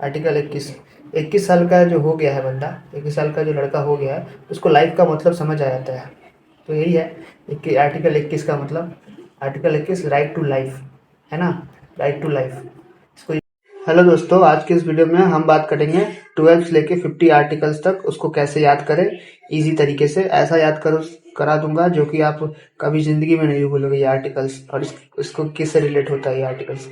Article 21 साल का जो हो गया है बंदा, 21 साल का जो लड़का हो गया है, उसको लाइफ का मतलब समझ आ जाता है। तो यही है आर्टिकल 21 का मतलब। आर्टिकल 21 राइट टू लाइफ है ना, राइट टू लाइफ इसको। हेलो दोस्तों, आज की इस वीडियो में हम बात करेंगे 12 से लेके 50 आर्टिकल्स तक उसको कैसे याद करें इजी तरीके से। ऐसा याद करा दूंगा जो कि आप कभी जिंदगी में नहीं भूलोगे ये आर्टिकल्स, और इसको किससे रिलेट होता है ये आर्टिकल्स।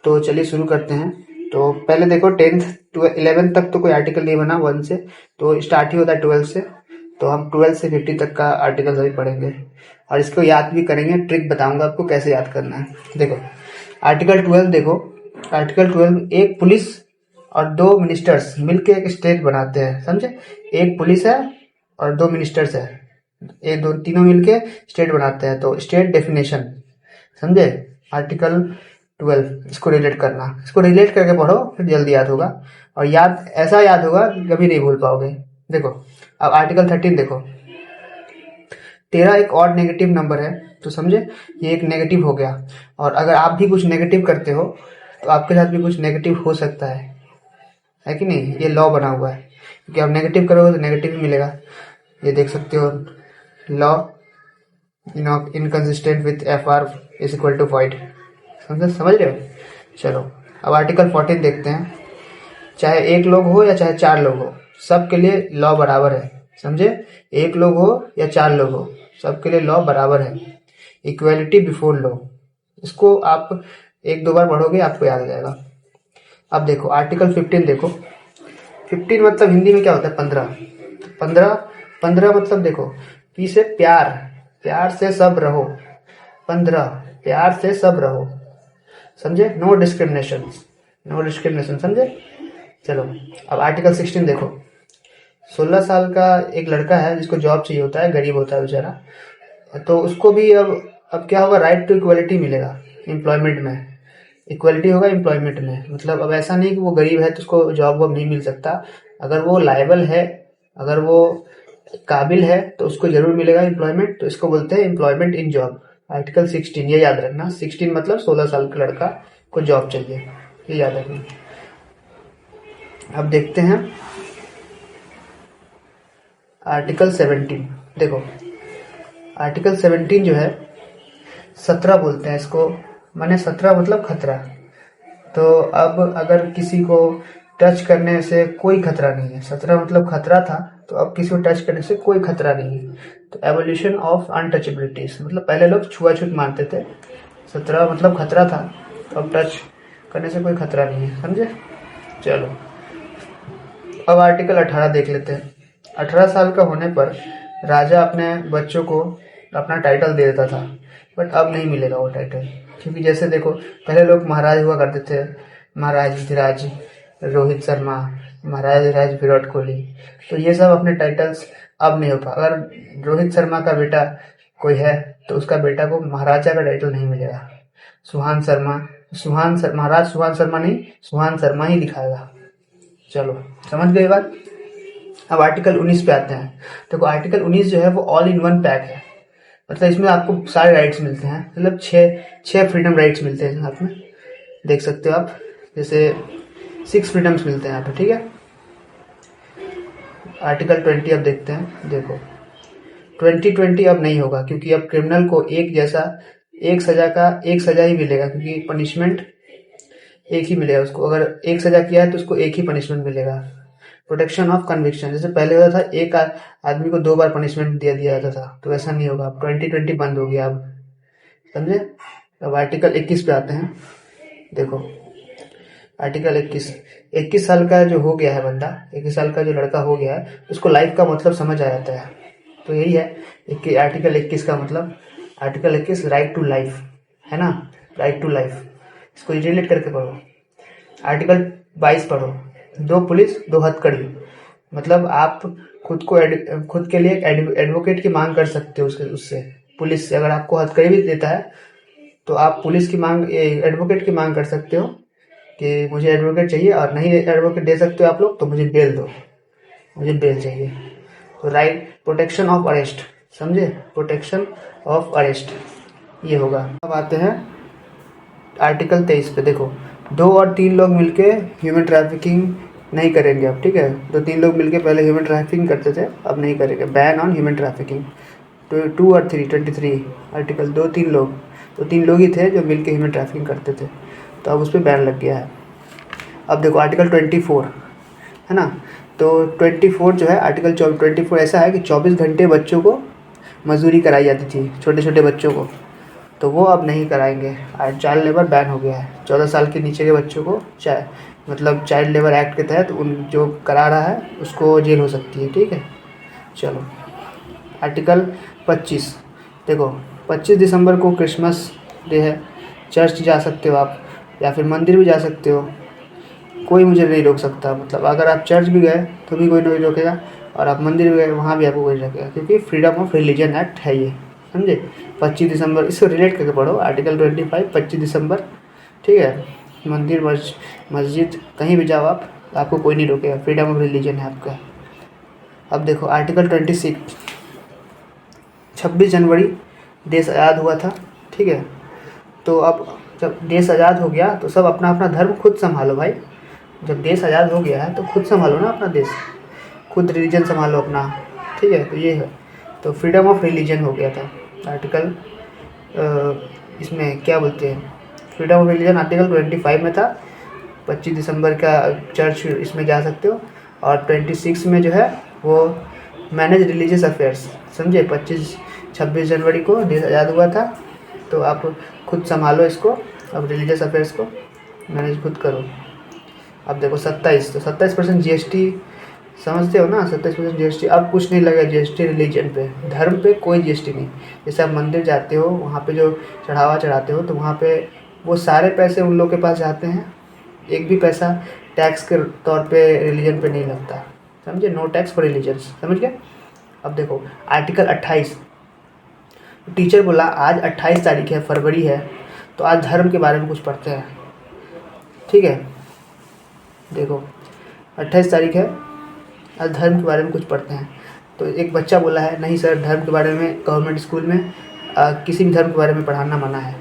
तो चलिए शुरू करते हैं। तो पहले देखो 10th 11th तक तो कोई आर्टिकल नहीं बना 1 से, तो स्टार्ट ही होता है 12 से। तो हम 12 से 50 तक का आर्टिकल अभी पढ़ेंगे और इसको याद भी करेंगे। ट्रिक बताऊंगा आपको कैसे याद करना है। देखो आर्टिकल 12 देखो, आर्टिकल 12 एक पुलिस और 2 मिनिस्टर्स मिलके एक स्टेट बनाते हैं, समझे। एक पुलिस है और 2 मिनिस्टर्स है, ये दो तीनों मिलके स्टेट बनाते हैं। तो स्टेट डेफिनेशन, समझे। आर्टिकल 12 इसको रिलेट करना, इसको रिलेट करके पढ़ो फिर जल्दी याद होगा। और याद ऐसा याद होगा कि कभी नहीं भूल पाओगे। देखो अब आर्टिकल 13 देखो, 13 एक और नेगेटिव नंबर है, तो समझे ये एक नेगेटिव हो गया। और अगर आप भी कुछ नेगेटिव करते हो तो आपके साथ भी कुछ नेगेटिव हो सकता है कि नहीं। ये लॉ बना हुआ है, क्योंकि आप नेगेटिव करोगे तो नेगेटिव ही मिलेगा। ये देख सकते हो, law inconsistent with F R is equal to void। समझ रहे हो। चलो अब आर्टिकल 14 देखते हैं। चाहे एक लोग हो या चाहे 4 लोग हो, सबके लिए लॉ बराबर है, समझे। एक लोग हो या 4 लोग हो, सबके लिए लॉ बराबर है। इक्वेलिटी बिफोर लॉ, इसको आप 1-2 बार पढ़ोगे आपको याद आ जाएगा। अब देखो आर्टिकल 15 देखो, 15 मतलब हिंदी में क्या होता है 15। 15 15 मतलब देखो, पी से प्यार, प्यार से सब रहो। 15 प्यार से सब रहो, समझे। नो डिस्क्रिमिनेशन, नो डिस्क्रिमिनेशन, समझे। चलो अब आर्टिकल 16 देखो, 16 साल का एक लड़का है जिसको जॉब चाहिए होता है, गरीब होता है बेचारा। तो उसको भी अब क्या होगा, राइट टू इक्वलिटी मिलेगा एम्प्लॉयमेंट में। इक्वलिटी होगा एम्प्लॉयमेंट में, मतलब अब ऐसा नहीं कि वो गरीब है तो उसको जॉब वॉब नहीं मिल सकता। अगर वो लायबल है, अगर वो काबिल है तो उसको जरूर मिलेगा एम्प्लॉयमेंट। तो इसको बोलते हैं एम्प्लॉयमेंट इन जॉब। आर्टिकल 16 ये याद रखना, 16 मतलब 16 साल का लड़का को जॉब चाहिए, ये याद रखना। अब देखते हैं आर्टिकल 17 देखो, आर्टिकल 17 जो है 17 बोलते हैं इसको, माने 17 मतलब खतरा। तो अब अगर किसी को टच करने से कोई खतरा नहीं है, 17 मतलब खतरा था, तो अब किसी को टच करने से कोई खतरा नहीं है। तो एवोल्यूशन ऑफ अनटचेबिलिटीज, मतलब पहले लोग छुआछूत मानते थे, 17 मतलब खतरा था, तो अब टच करने से कोई खतरा नहीं है, समझे। चलो अब आर्टिकल 18 देख लेते हैं। 18 साल का होने पर राजा अपने बच्चों को अपना टाइटल दे देता था, बट अब नहीं मिलेगा वो टाइटल। क्योंकि जैसे देखो पहले लोग महाराज हुआ करते थे, महाराज युधिराज, रोहित शर्मा, महाराज युधिराज विराट कोहली। तो ये सब अपने टाइटल्स अब नहीं हो पा। अगर रोहित शर्मा का बेटा कोई है तो उसका बेटा को महाराजा का टाइटल नहीं मिलेगा। महाराज सुहान शर्मा नहीं, सुहान शर्मा ही दिखाएगा। चलो समझ गए बात। अब आर्टिकल 19 पे आते हैं। देखो आर्टिकल 19 जो है वो ऑल इन वन पैक है, मतलब इसमें आपको सारे राइट्स मिलते हैं, मतलब छह फ्रीडम राइट्स मिलते हैं साथ में, देख सकते हो आप। जैसे 6 फ्रीडम्स मिलते हैं यहाँ पे, ठीक है। आर्टिकल 20 अब देखते हैं। देखो 2020 अब नहीं होगा, क्योंकि अब क्रिमिनल को एक सजा ही मिलेगा, क्योंकि पनिशमेंट एक ही मिलेगा उसको। अगर एक सजा किया है तो उसको एक ही पनिशमेंट मिलेगा। प्रोटेक्शन ऑफ कन्विक्शन, जैसे पहले होता था एक आदमी को 2 बार पनिशमेंट दिया जाता था, तो ऐसा नहीं होगा। 2020 बंद हो गया अब, समझे। अब आर्टिकल 21 पे आते हैं। देखो आर्टिकल 21 साल का जो हो गया है बंदा, 21 साल का जो लड़का हो गया है, उसको लाइफ का मतलब समझ आ जाता है। तो यही है आर्टिकल 21 का मतलब। आर्टिकल 21 राइट टू लाइफ है ना, राइट टू लाइफ इसको रिलेट करके पढ़ो। आर्टिकल 22 पढ़ो, 2 पुलिस 2 हथकड़ी, मतलब आप खुद के लिए एडवोकेट की मांग कर सकते हो उससे। पुलिस से अगर आपको हथकड़ी भी देता है तो आप पुलिस की मांग, एडवोकेट की मांग कर सकते हो कि मुझे एडवोकेट चाहिए, और नहीं एडवोकेट दे सकते हो आप लोग तो मुझे बेल दो, मुझे बेल चाहिए। तो राइट प्रोटेक्शन ऑफ अरेस्ट, समझे, प्रोटेक्शन ऑफ अरेस्ट ये होगा। अब आते हैं आर्टिकल 23 पे। देखो 2 और 3 लोग मिलके ह्यूमन ट्रैफिकिंग नहीं करेंगे अब, ठीक है। 2-3 लोग मिलके पहले ह्यूमन ट्रैफिकिंग करते थे, अब नहीं करेंगे। Ban on human trafficking. तो 2 और 3 23 आर्टिकल, 2-3 लोग ही थे जो मिलके ह्यूमन ट्रैफिकिंग करते थे, तो अब उस पर बैन लग गया है। अब देखो आर्टिकल 24 है ना, तो 24 जो है आर्टिकल 24 ऐसा है कि 24 घंटे बच्चों को मजदूरी कराई जाती थी, छोटे छोटे बच्चों को, तो वो अब नहीं कराएंगे। चाइल्ड लेबर बैन हो गया है। 14 साल के नीचे के बच्चों को मतलब चाइल्ड लेबर एक्ट के तहत उन जो करा रहा है उसको जेल हो सकती है, ठीक है। चलो आर्टिकल 25 देखो, 25 दिसंबर को क्रिसमस डे है, चर्च जा सकते हो आप, या फिर मंदिर भी जा सकते हो, कोई मुझे नहीं रोक सकता। मतलब अगर आप चर्च भी गए तो भी कोई नहीं रोकेगा, और आप मंदिर भी गए वहाँ भी आपको कोई नहीं रोकेगा, क्योंकि फ्रीडम ऑफ रिलीजन एक्ट है ये, समझे। 25 दिसंबर इसको रिलेट करके पढ़ो, आर्टिकल 25 25 दिसंबर, ठीक है। मंदिर मस्जिद कहीं भी जाओ आप, आपको कोई नहीं रोकेगा, फ्रीडम ऑफ रिलीजन है आपका। अब देखो आर्टिकल 26 26 जनवरी देश आज़ाद हुआ था, ठीक है। तो अब जब देश आज़ाद हो गया तो सब अपना अपना धर्म खुद संभालो भाई। जब देश आज़ाद हो गया है तो खुद संभालो ना अपना देश, खुद रिलीजन संभालो अपना, ठीक है। तो ये है, तो फ्रीडम ऑफ रिलीजन हो गया था आर्टिकल, इसमें क्या बोलते हैं, फ्रीडम ऑफ रिलीजन आर्टिकल 25 में था। 25 दिसंबर का चर्च इसमें जा सकते हो, और 26 में जो है वो मैनेज रिलीजियस अफेयर्स, समझे। 26 जनवरी को देश आज़ाद हुआ था, तो आप खुद संभालो इसको, अब रिलीजियस अफेयर्स को मैनेज खुद करो। अब देखो 27, तो 27% GST समझते हो ना, 27% GST। अब कुछ नहीं लगा GST रिलीजन पे, धर्म पे कोई GST नहीं। जैसे आप मंदिर जाते हो, वहाँ पे जो चढ़ावा चढ़ाते हो, तो वहाँ पे वो सारे पैसे उन लोग के पास जाते हैं, एक भी पैसा टैक्स के तौर पे रिलीजन पे नहीं लगता, समझे। नो टैक्स फॉर रिलीजन्स, समझ गए। अब देखो आर्टिकल 28, टीचर बोला आज 28 तारीख है, फरवरी है, तो आज धर्म के बारे में कुछ पढ़ते हैं, ठीक है। देखो 28 तारीख है, आज धर्म के बारे में कुछ पढ़ते हैं। तो एक बच्चा बोला है नहीं सर, धर्म के बारे में गवर्नमेंट स्कूल में किसी भी धर्म के बारे में पढ़ाना मना है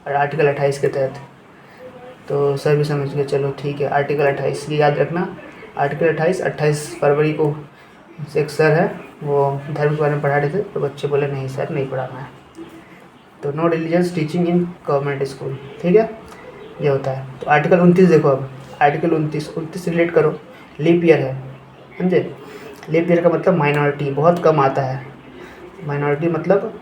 आर्टिकल 28 के तहत। तो सर भी समझ गए, चलो ठीक है। आर्टिकल 28 ये याद रखना, आर्टिकल 28 फरवरी को एक सर है वो धर्म के बारे में पढ़ा रहे थे, तो बच्चे बोले नहीं सर नहीं पढ़ाना है, तो no religious teaching in government school, ठीक है। ये होता है। तो आर्टिकल 29 देखो, अब आर्टिकल 29 रिलेट करो, लीप ईयर है, समझे। लीप ईयर का मतलब माइनॉरिटी, बहुत कम आता है। माइनॉरिटी मतलब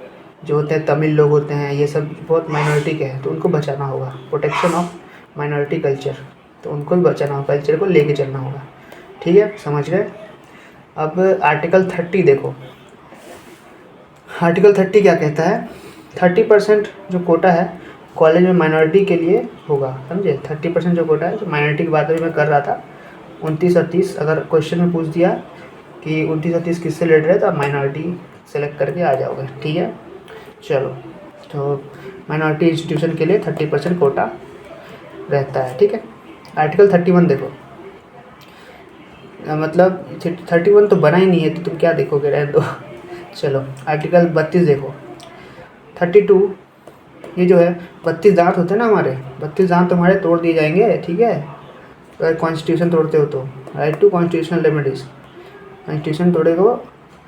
जो होते हैं तमिल लोग होते हैं, ये सब बहुत माइनॉरिटी के हैं, तो उनको बचाना होगा, प्रोटेक्शन ऑफ माइनॉरिटी कल्चर, तो उनको भी बचाना होगा, कल्चर को लेके चलना होगा, ठीक है, समझ गए। अब आर्टिकल 30 देखो, आर्टिकल 30 क्या कहता है, 30% जो कोटा है कॉलेज में माइनॉरिटी के लिए होगा, समझे। 30% जो कोटा है, जो माइनॉरिटी की बात अभी मैं कर रहा था, 29 और 30, अगर क्वेश्चन में पूछ दिया कि 29 और 30 किससे रिलेटेड है, तो आप माइनॉरिटी सेलेक्ट करके आ जाओगे, ठीक है। चलो, तो माइनॉरिटी इंस्टीट्यूशन के लिए 30% कोटा रहता है, ठीक है। आर्टिकल 31 देखो, मतलब 31 तो बना ही नहीं है, तो तुम क्या देखोगे, रहने दो। चलो आर्टिकल 32 देखो, 32 ये जो है 32 दांत होते हैं ना हमारे, 32 दांत तुम्हारे तोड़ दिए जाएंगे, ठीक है। अगर कॉन्स्टिट्यूशन तोड़ते हो तो, right to constitutional remedies, constitution तोड़ेगो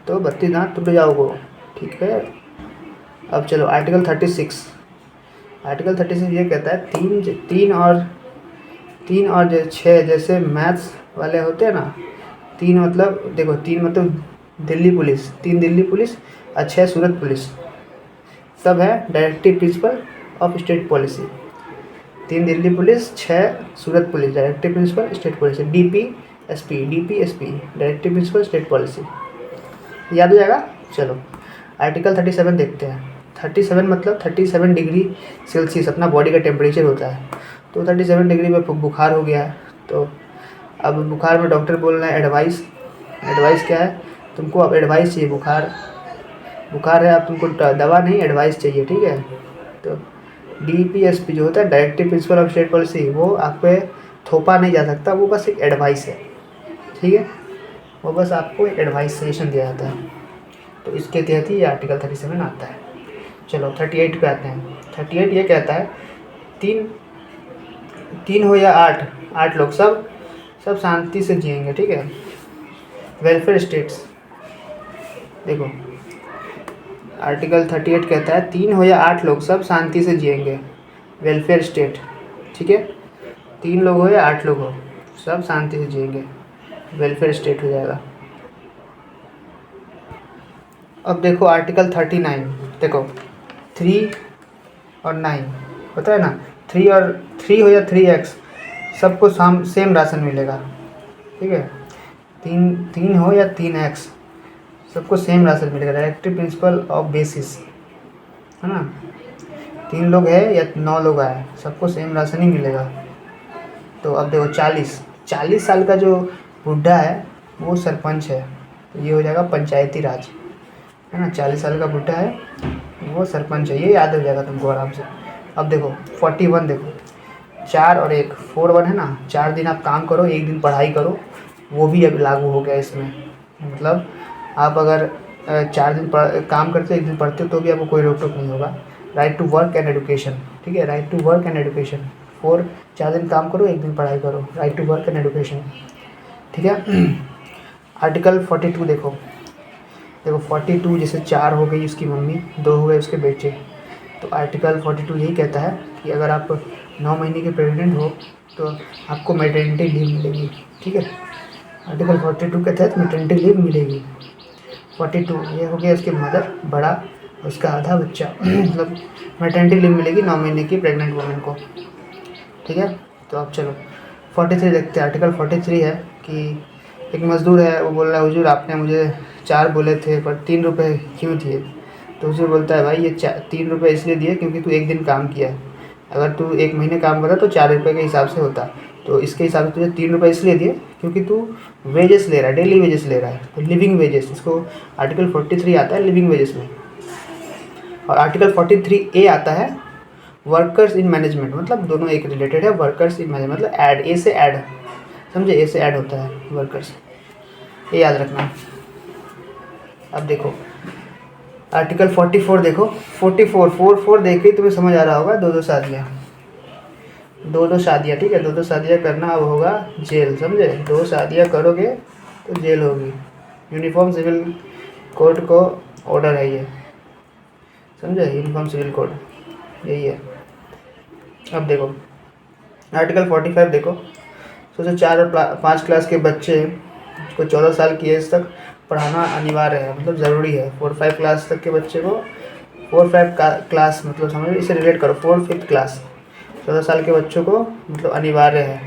तो 32 दांत टूट जाओगे, ठीक है। अब चलो आर्टिकल 36, आर्टिकल 36 ये कहता है तीन और 6 जैसे मैथ्स वाले होते हैं ना, 3 मतलब देखो, 3 मतलब दिल्ली पुलिस, 3 दिल्ली पुलिस और 6 सूरत पुलिस, सब है directive principle of state policy. 3 Delhi police, 6 Surat police, directive principle state policy, DPSP directive principle state policy, याद हो जाएगा। चलो आर्टिकल 37 देखते हैं। 37 मतलब 37 डिग्री सेल्सियस अपना बॉडी का टेम्परेचर होता है, तो 37 डिग्री में बुखार हो गया है, तो अब बुखार में डॉक्टर बोल रहे हैं एडवाइस क्या है, तुमको अब एडवाइस चाहिए, बुखार है, अब तुमको दवा नहीं एडवाइस चाहिए, ठीक है। तो DPSP जो होता है directive principle of state policy, वो आप पे थोपा नहीं जा सकता, वो बस एक एडवाइस है, ठीक है, वो बस आपको एक एडवाइस सजेशन दिया जाता है, तो इसके तहत ही ये आर्टिकल 37 आता है। चलो 38 पे आते हैं। 38 ये कहता है 3 हो या 8, 8 लोग सब सब शांति से जिएंगे, ठीक है। वेलफेयर स्टेट्स देखो, आर्टिकल 38 कहता है 3 हो या 8 लोग सब शांति से जिएंगे, वेलफेयर स्टेट, ठीक है। 3 लोग हो या 8 लोग हो, सब शांति से जिएंगे, वेलफेयर स्टेट हो जाएगा। अब देखो आर्टिकल 39, देखो 3 और 9 होता है ना, 3 हो या 3x सबको सेम राशन मिलेगा, ठीक है। 3 हो या 3x सबको सेम राशन मिलेगा, डायरेक्टिव प्रिंसिपल ऑफ बेसिस, है ना। 3 लोग है या 9 लोग आए, सबको सेम राशन ही मिलेगा। तो अब देखो 40 साल का जो बुढ़ा है वो सरपंच है, तो ये हो जाएगा पंचायती राज, है ना। 40 साल का बुढ़ा है वो सरपंच है, ये याद हो जाएगा तुमको आराम से। अब देखो 41, देखो 4 और 1, 4-1 है ना। 4 दिन आप काम करो, 1 दिन पढ़ाई करो, वो भी अब लागू हो गया इसमें। मतलब आप अगर 4 दिन काम करते हो, 1 दिन पढ़ते हो, तो भी आपको कोई रोक टोक नहीं होगा। Right to work and education, ठीक है, right to work and education. 4 दिन काम करो, 1 दिन पढ़ाई करो, right to work and education, ठीक है। आर्टिकल 42 देखो 42, जैसे 4 हो गई उसकी मम्मी, 2 हो गए उसके बेटे, तो आर्टिकल 42 यही कहता है कि अगर आप 9 महीने के प्रेग्नेंट हो तो आपको मैटरनिटी लीव मिलेगी, ठीक है। आर्टिकल 42 के तहत मैटरनिटी लीव मिलेगी। 42 ये हो गया उसकी मदर, बड़ा उसका आधा बच्चा मतलब मैटरनिटी लीव मिलेगी 9 महीने की प्रेग्नेंट वुमेन को, ठीक है। तो अब चलो 43 देखते हैं। आर्टिकल 43 है कि एक मज़दूर है, वो बोल रहा है हुजूर आपने मुझे 4 बोले थे पर 3 रुपये क्यों दिए। तो हुजूर बोलता है भाई ये 3 रुपये इसलिए दिए क्योंकि तू 1 दिन काम किया है, अगर तू 1 महीने काम करा तो 4 रुपये के हिसाब से होता, तो इसके हिसाब से तुझे 3 रुपये इसलिए दिए क्योंकि तू वेजेस ले रहा है, डेली वेजेस ले रहा है, तो लिविंग वेजेस, इसको आर्टिकल 43 आता है लिविंग वेजेस में। और आर्टिकल 43A आता है वर्कर्स इन मैनेजमेंट, मतलब दोनों एक रिलेटेड है। वर्कर्स इन मैनेजमेंट मतलब ऐड, ए से ऐड, समझे, ए से ऐड होता है वर्कर्स, ये याद रखना। अब देखो आर्टिकल 44 देखो, 44 देख के तुम्हें समझ आ रहा होगा, 2 शादियाँ, 2 शादियाँ, ठीक है। 2 शादियाँ करना अब होगा जेल, समझे, 2 शादियाँ करोगे तो जेल होगी। यूनिफॉर्म सिविल कोड को ऑर्डर है ये, समझे, यूनिफॉर्म सिविल कोड यही है। अब देखो आर्टिकल 45 देखो, सोचो 4 और 5 क्लास के बच्चे को 14 साल की एज तक पढ़ाना अनिवार्य है, मतलब ज़रूरी है। 4-5 क्लास तक के बच्चे को 4-5 क्लास मतलब समझो, इसे रिलेट करो, 4-5 क्लास 14 साल के बच्चों को मतलब अनिवार्य है,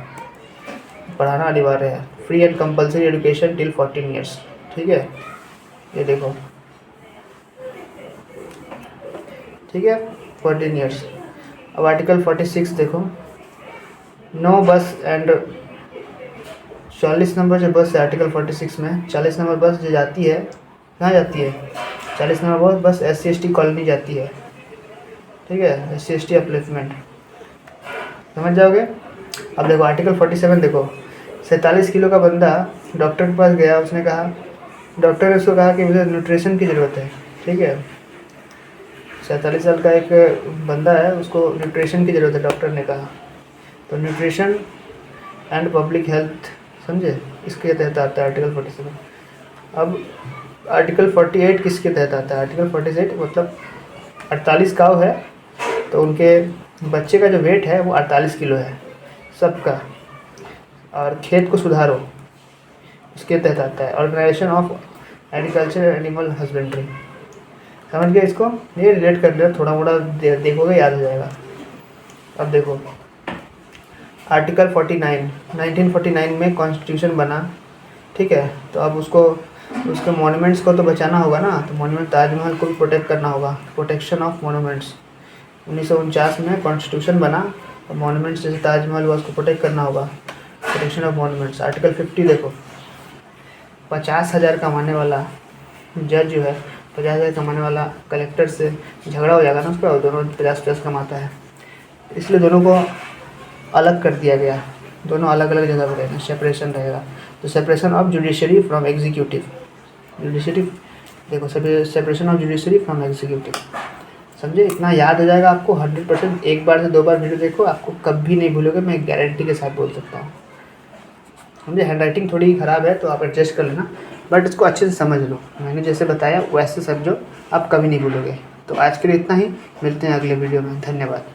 पढ़ाना अनिवार्य है। Free and compulsory education till 14 years, ठीक है, ये देखो, ठीक है, 14 ईयर्स। अब आर्टिकल 46 देखो, नो बस एंड 40 नंबर जो बस है आर्टिकल 46 में, 40 नंबर बस जो जाती है, कहाँ जाती है, 40 नंबर बस SC/ST कॉलोनी जाती है, ठीक है, SC/ST अपलिफ्टमेंट, समझ जाओगे। अब देखो आर्टिकल 47 देखो, 47 किलो का बंदा डॉक्टर के पास गया, उसने कहा, डॉक्टर ने उसको कहा कि मुझे न्यूट्रिशन की ज़रूरत है, ठीक है। 47 साल का एक बंदा है, उसको न्यूट्रिशन की ज़रूरत है, डॉक्टर ने कहा, तो न्यूट्रिशन एंड पब्लिक हेल्थ, समझे, इसके तहत आता है आर्टिकल 47। अब आर्टिकल 48 किसके तहत आता है, आर्टिकल 48 मतलब 48 काऊ है तो उनके बच्चे का जो वेट है वो 48 किलो है सबका, और खेत को सुधारो, इसके तहत आता है। Organisation of agriculture animal husbandry, समझ गए इसको, ये रिलेट कर लिया, थोड़ा मोड़ा देखोगे याद हो जाएगा। अब देखो आर्टिकल 49, 1949 में कॉन्स्टिट्यूशन बना, ठीक है, तो अब उसको उसके मोनूमेंट्स को तो बचाना होगा ना, तो मोनूमेंट ताजमहल को भी प्रोटेक्ट करना होगा, प्रोटेक्शन ऑफ मोनूमेंट्स। 1949 में कॉन्स्टिट्यूशन बना, और मोनूमेंट्स जैसे ताजमहल हुआ उसको प्रोटेक्ट करना होगा, प्रोटेक्शन ऑफ मोनूमेंट्स। आर्टिकल 50 देखो, 50,000 कमाने वाला जज जो है, 50,000 कमाने वाला कलेक्टर से झगड़ा हो जाएगा ना उसका, और दोनों 50-50 कमाता है, इसलिए दोनों को अलग कर दिया गया, दोनों अलग अलग जगह पर रहेंगे, सेपरेशन रहेगा। तो separation of judiciary from executive, judiciary देखो, separation of judiciary from executive. समझे? इतना याद हो जाएगा आपको 100%। एक बार से 2 बार वीडियो देखो, आपको कभी नहीं भूलोगे, मैं गारंटी के साथ बोल सकता हूँ। समझे? हैंडराइटिंग थोड़ी ख़राब है तो आप एडजस्ट कर लेना, बट इसको अच्छे से समझ लो। मैंने जैसे बताया वैसे समझो, आप कभी नहीं भूलोगे। तो आज के लिए इतना ही, मिलते हैं अगले वीडियो में। धन्यवाद।